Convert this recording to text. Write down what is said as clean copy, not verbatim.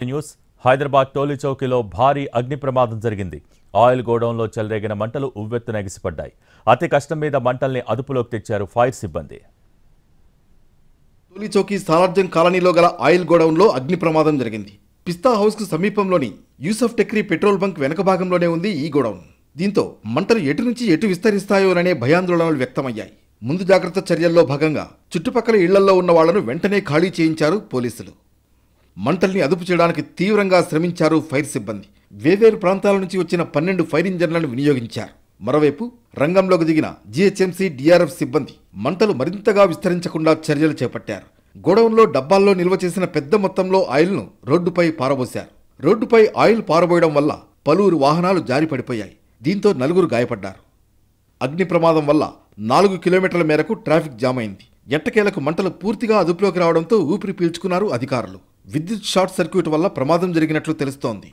News Hyderabad టోలీ చౌకీలో భారీ అగ్ని ప్రమాదం జరిగింది. ఆయిల్ గోడౌన్లో చెలరేగిన మంటలు ఉవ్వెత్తున ఎగిసిపడ్డాయి. అతి కష్టం మీద మంటల్ని అదుపులోకి తెచ్చారు ఫైర్ సిబ్బంది. టోలీ చౌకీ సాలార్జంగ్ కాలనీలో గల ఆయిల్ గోడౌన్లో అగ్ని ప్రమాదం జరిగింది. పిస్తా హౌస్ కు సమీపంలోని యూసఫ్ టెక్రీ పెట్రోల్ బంక్ వెనక భాగంలోనే ఉంది ఈ గోడౌన్. దీంతో మంటలు ఎటు నుంచి ఎటు విస్తరిస్తాయోననే భయాందోళనలు వ్యక్తమయ్యాయి. ముందు జాగ్రత్త చర్యల్లో భాగంగా చుట్టుపక్కల ఇళ్లలో ఉన్న వాళ్లను వెంటనే ఖాళీ చేయించారు పోలీసులు. మంటల్ని అదుపు చేయడానికి తీవ్రంగా శ్రమించారు ఫైర్ సిబ్బంది. వేవేరు ప్రాంతాల నుంచి వచ్చిన 12 ఫైర్ ఇంజన్లను వినియోగించారు. మరోవైపు రంగంలోకి దిగిన జీహెచ్ఎంసీ డిఆర్ఎఫ్ సిబ్బంది మంటలు మరింతగా విస్తరించకుండా చర్యలు చేపట్టారు. గోడౌన్లో డబ్బాల్లో నిల్వ చేసిన పెద్ద మొత్తంలో ఆయిల్ను రోడ్డుపై పారబోశారు. రోడ్డుపై ఆయిల్ పారబోయడం వల్ల పలువురు వాహనాలు జారి పడిపోయాయి. దీంతో 4 గాయపడ్డారు. అగ్ని ప్రమాదం వల్ల 4 కిలోమీటర్ల మేరకు ట్రాఫిక్ జామ్ అయింది. ఎట్టకేలకు మంటలు పూర్తిగా అదుపులోకి రావడంతో ఊపిరి పీల్చుకున్నారు అధికారులు. విద్యుత్ షార్ట్ సర్క్యూట్ వల్ల ప్రమాదం జరిగినట్లు తెలుస్తోంది.